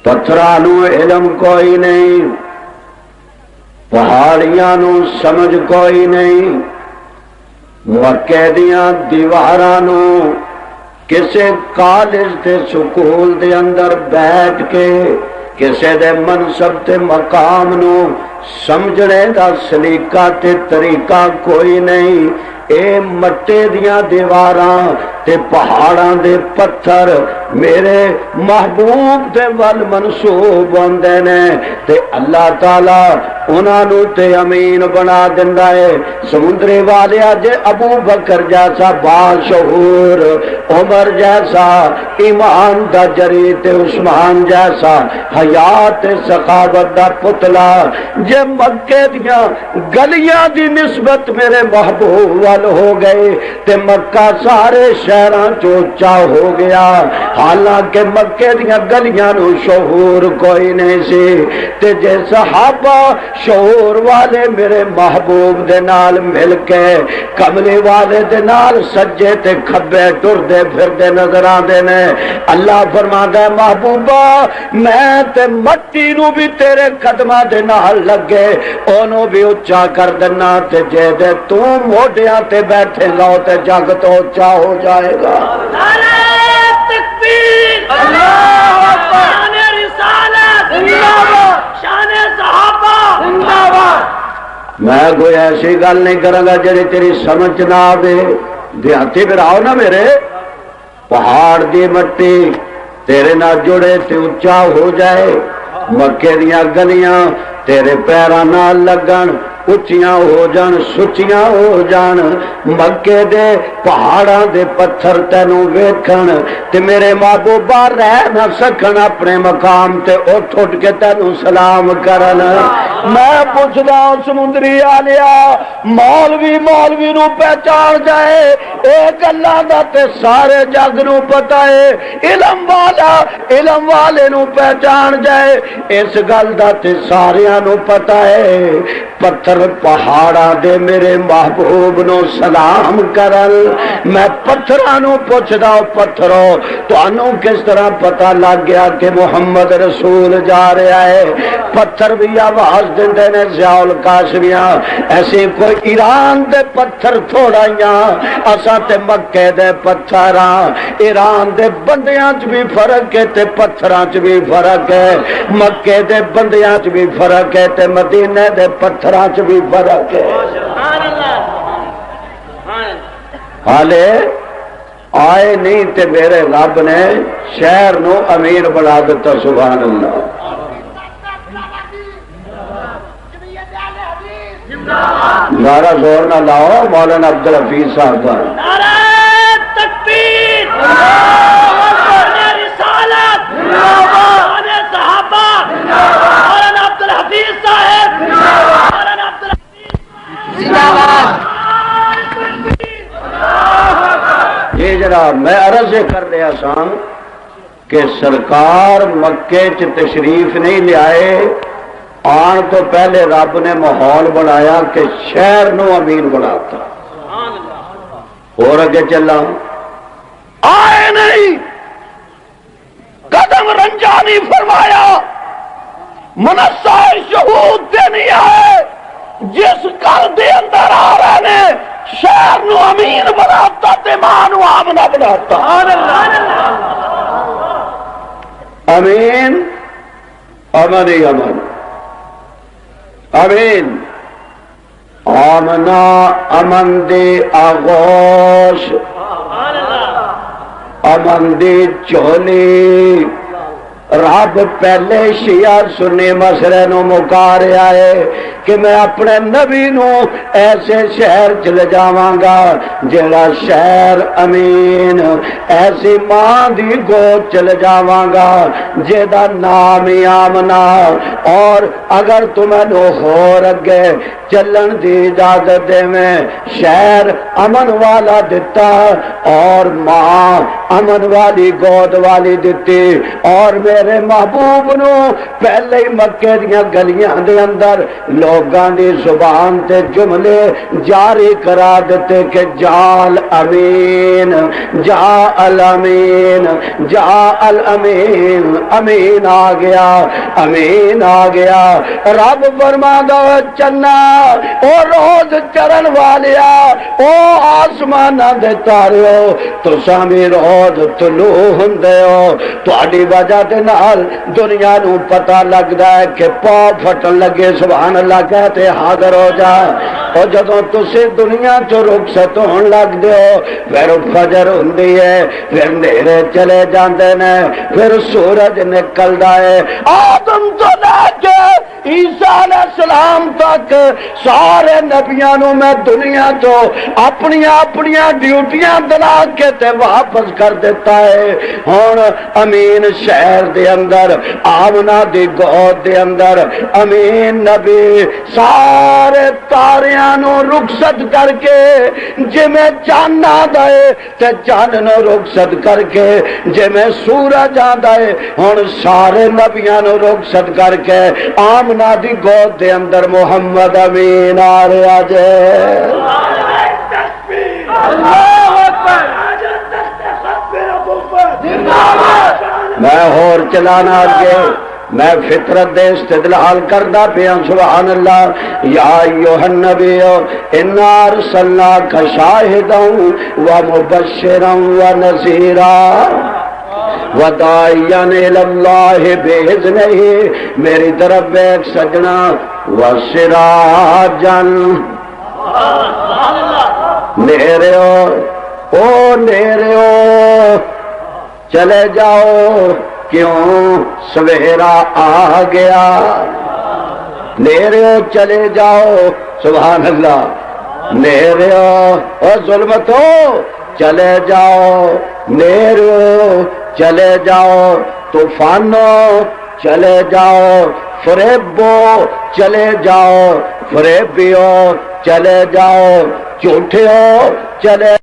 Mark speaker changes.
Speaker 1: پتھراں نوں علم کوئی نہیں، پہاڑیاں نوں سمجھ کوئی نہیں، مکے دیاں دیواراں نوں کسے کالج تے سکول دے اندر بیٹھ کے کسے دے منصب تے مقام نو سمجھنے دا سلیقہ تے طریقہ کوئی نہیں۔ اے مٹے دیاں دیواراں تے پہاڑاں دے پتھر میرے محبوب دے ول منسوب ہوندے نے تے اللہ تعالی انہاں نو تے امین بنا دیندا ہے۔ سمندری والیا جے ابو بکر جیسا باشعور، عمر جیسا ایمان دا جری تے عثمان جیسا حیات سخاوت دا پتلا جے مکے دیاں گلیاں دی نسبت میرے محبوب وال ہو گئے تے مکہ سارے شہراں چوچا ہو گیا، حالانکہ مکے دیاں گلیاں نو شعور کوئی نہیں سی تے جے صحابہ شعور والے میرے محبوب دے نال مل کے کملی والے دے نال سجے تے کھبے ٹردے پھردے نظر آندے نے۔ اللہ فرماندا ہے محبوبہ میں تے مٹی نو بھی تیرے قدماں دے نال لگے اونوں بھی اونچا کر دینا تے جے دے تو موڈیاں تے بیٹھے گا تے جگ تو اونچا ہو جائے گا۔
Speaker 2: نعرہ تکبیر، اللہ اکبر، شان رسالت زندہ باد، شان صحابہ زندہ باد۔
Speaker 1: میں کوئی ایسی گل نہیں کروں گا جڑی تیری سمجھ نہ آوے۔ دیہاتی پھر آؤ نا میرے، پہاڑ دی مٹی تیرے نہ جڑے تے اونچا ہو جائے، مکے دیاں گلیاں تیرے پیراں نال لگن اچیاں ہو جان سچیاں ہو جان، مکے دے پہاڑاں دے پتھر تینوں ویکھن تے میرے محبوبہ رہ نہ سکن اپنے مقام تے اٹھ اٹھ کے تینوں سلام کرن۔ میں پوچھدا سمندری آلیا مولوی نو پہچان جائے ایک اللہ دا تے سارے جگ نو پتہ ہے، علم والے نو پہچان جائے اس گل دا تے ساریاں نو پتہ ہے۔ پتھر پہاڑاں دے میرے محبوب نو سلام کرن۔ میں پتھراں نو پوچھدا پتھرو تانوں کس طرح پتہ لگ گیا کہ محمد رسول جا رہا ہے؟ پتھر بھی آواز دیندے نے ضیاء القاسمیاں ایسے کوئی ایران دے پتھر تھوڑائیاں اساں تے مکے دے پتھراں، ایران دے بندیاں چ بھی فرق ہے تے پتھراں چ بھی فرق ہے، مکے دے بندیاں چ بھی فرق ہے تے مدینے دے پتھراں چ بھی فرق ہے۔ حالے آئے نہیں تے میرے رب نے شہر نو امیر بنا دیتا، سبحان اللہ۔ نعرہ زور نہ لاؤ مولانا عبدالحفیظ صاحب کا۔
Speaker 2: نعرہ تکبیر، اللہ اکبر، شان رسالت زندہ باد، شان صحابہ مولانا عبدالحفیظ صاحب، مولانا عبدالحفیظ زندہ باد۔
Speaker 1: یہ جناب میں عرض یہ کر رہا سا کہ سرکار مکے چ تشریف نہیں لے آئے، آن تو پہلے رب نے ماحول بنایا کہ شہر نو امین بناتا۔ اور اگے چلا آئے نہیں، قدم رنجا نہیں فرمایا، منصہ شہود دے نہیں آئے، جس گل دے اندر آ رہے نے شہر نو امین بناتا تے ماں نو آمنہ بناتا۔ امین امن ہی امن، امین آمنا امن دے آغوش، امن دے چولی۔ رب پہلے شیعہ سنی مسئلے نو مکاریا ہے کہ میں اپنے نبی نو ایسے شہر چلے جاواں گا جڑا شہر امین، ایسی ماں دی گود چلے جاواں گا جیدا نام ہی آمنا۔ اور اگر تمہیں نو ہو رگے چلن دی اجازت دے میں شہر امن والا دتا اور ماں امن والی گود والی دتی، اور میرے میرے محبوب نو پہلے ہی مکے دیاں گلیاں دے اندر لوگاں دی زبان تے جملے جاری کرا دیتے کہ جال امین، جا الامین، جا الامین، امین آ گیا، امین آ گیا۔ رب فرماندا چنا او روز چرن والیا، او آسماناں دے تاریو، تساں بھی روز طلوع ہوندے ہو، تہاڈی وجہ دے نال دنیا نو پتہ لگدا ہے کہ پا پھٹن لگے سبحان اللہ کہتے حاضر ہو جا۔ اور جدوں تسی دنیا چ رخصت ہون لگ دے ہو پھر فجر ہوندی ہے، پھر نیرے چلے جاندے نے، پھر سورج نکلدا ہے۔ آدم تو لے کے عیسیٰ علیہ السلام تک سارے نبیاں نو میں دنیا تو اپنی ڈیوٹیاں دلا کے تے واپس کر دیتا ہے۔ ہن امین شہر دے اندر آمنہ دی گود دے اندر امین نبی سارے تاریاں نو رخصت کر کے جے میں چاند آندا ہے تے چاند نو رخصت کر کے جے میں سورج آندا ہے ہن سارے نبیاں نو رخصت کر کے آمنہ دی گود دے اندر محمد امین آ رہا جے۔ میں اور چلانا آگے، میں فطرت دے استدلال کردا پیا سبحان اللہ۔ یا ایھا النبی انا ارسلناک شاہدا ومبشرا ونذیرا وداعیا الی اللہ باذنہ، میری طرف ایک سجنا وسراجا، نیرو او نیرو چلے جاؤ کیوں سویرا آ گیا، نیرو چلے جاؤ سبحان اللہ، نیرو او ظلمتو چلے جاؤ، نیرو چلے جاؤ، طوفانو چلے جاؤ، فریبو چلے جاؤ، فریبیو چلے جاؤ، جھوٹیو چلے